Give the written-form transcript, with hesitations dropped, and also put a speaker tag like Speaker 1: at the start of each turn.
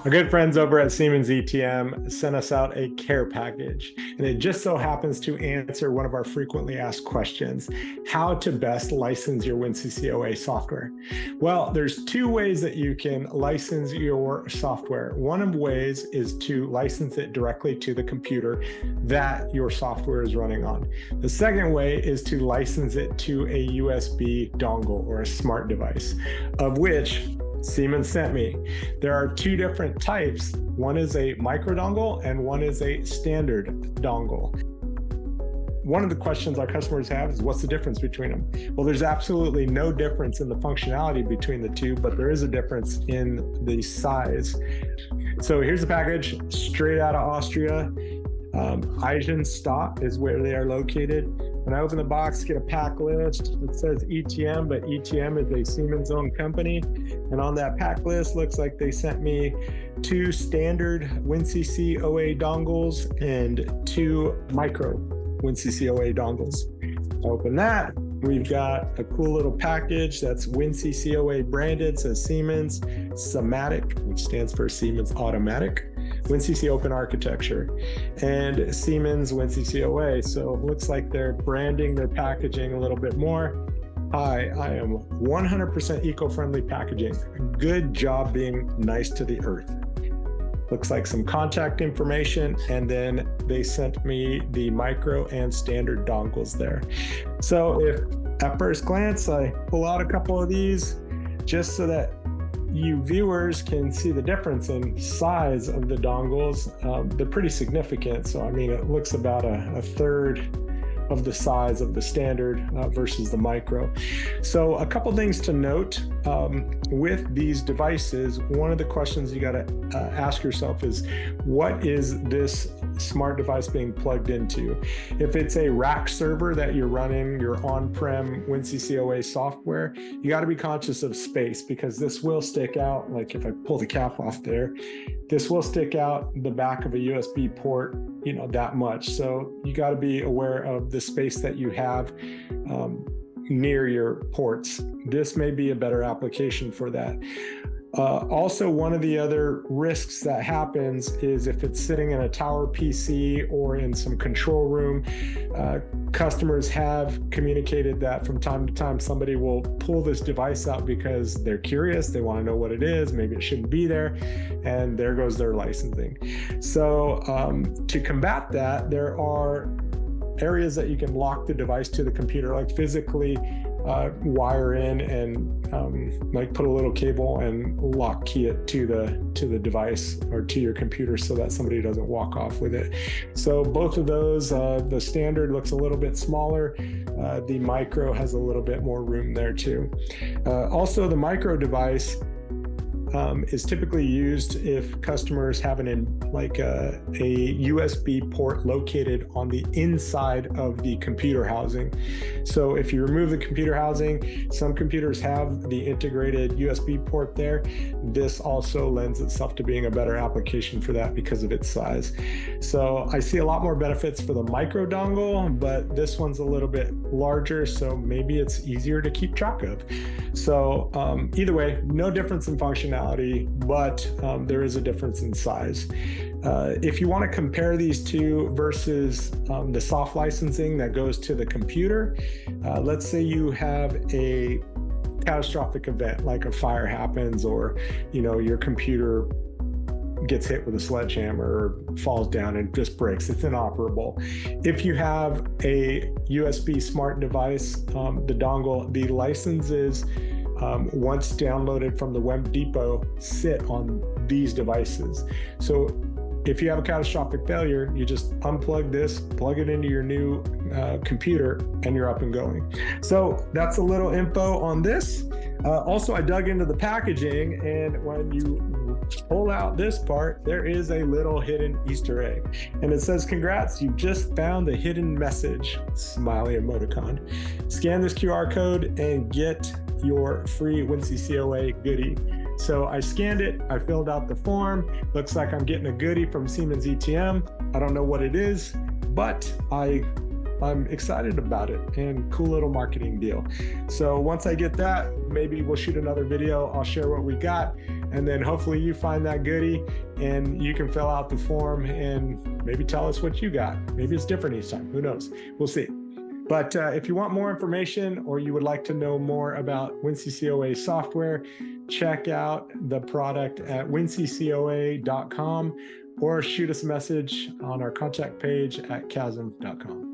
Speaker 1: Our good friends over at Siemens ETM sent us out a care package, and it just so happens to answer one of our frequently asked questions: how to best license your WinCC OA software. Well, there's two ways that you can license your software. One of the ways is to license it directly to the computer that your software is running on. The second way is to license it to a USB dongle or a smart device, of which Siemens sent me. There are two different types. One is a micro dongle and one is a standard dongle. One of the questions our customers have is, what's the difference between them? Well, there's absolutely no difference in the functionality between the two, but there is a difference in the size. So here's the package straight out of Austria. Eisenstadt is where they are located. When I open the box, get a pack list. It says ETM, but ETM is a Siemens-owned company. And on that pack list, looks like they sent me two standard WinCC OA dongles and two micro WinCC OA dongles. Open that. We've got a cool little package that's WinCC OA branded, says Siemens Somatic, which stands for Siemens Automatic, WinCC Open Architecture, and Siemens WinCC OA. So it looks like they're branding their packaging a little bit more. Hi, I am 100% eco-friendly packaging. Good job being nice to the earth. Looks like some contact information, and then they sent me the micro and standard dongles there. So if at first glance, I pull out a couple of these just so that you viewers can see the difference in size of the dongles. They're pretty significant. So, I mean, it looks about a third of the size of the standard versus the micro. So a couple things to note with these devices. One of the questions you got to ask yourself is, what is this smart device being plugged into? If it's a rack server that you're running your on-prem WinCC OA software, you got to be conscious of space, because this will stick out. Like if I pull the cap off there, this will stick out the back of a USB port, you know, that much. So you got to be aware of the space that you have near your ports. This may be a better application for that. Also, one of the other risks that happens is if it's sitting in a tower PC or in some control room. Customers have communicated that from time to time somebody will pull this device out because they're curious, they want to know what it is, maybe it shouldn't be there, and there goes their licensing. So to combat that, there are areas that you can lock the device to the computer, like physically wire in and like put a little cable and lock key it to the device or to your computer so that somebody doesn't walk off with it. So both of those, the standard looks a little bit smaller. The micro has a little bit more room there too. Also, the micro device is typically used if customers have a USB port located on the inside of the computer housing. So if you remove the computer housing, some computers have the integrated USB port there. This also lends itself to being a better application for that because of its size. So I see a lot more benefits for the micro dongle, but this one's a little bit larger, so maybe it's easier to keep track of. So either way, no difference in functionality, but there is a difference in size. If you want to compare these two versus the soft licensing that goes to the computer, let's say you have a catastrophic event, like a fire happens, or your computer gets hit with a sledgehammer or falls down and just breaks, it's inoperable. If you have a USB smart device, the dongle, the licenses once downloaded from the Web Depot sit on these devices. So if you have a catastrophic failure, you just unplug this, plug it into your new computer, and you're up and going. So that's a little info on this. Also, I dug into the packaging, and when you pull out this part, there is a little hidden Easter egg. And it says, "Congrats, you just found the hidden message," smiley emoticon. Scan this QR code and get your free WinCC OA goodie. So I scanned it, I filled out the form. Looks like I'm getting a goodie from Siemens ETM. I don't know what it is, but I'm excited about it, and cool little marketing deal. So once I get that, maybe we'll shoot another video. I'll share what we got. and then hopefully you find that goodie and you can fill out the form and maybe tell us what you got. Maybe it's different each time. Who knows? We'll see. But if you want more information or you would like to know more about WinCC OA software, check out the product at winccoa.com or shoot us a message on our contact page at chasm.com.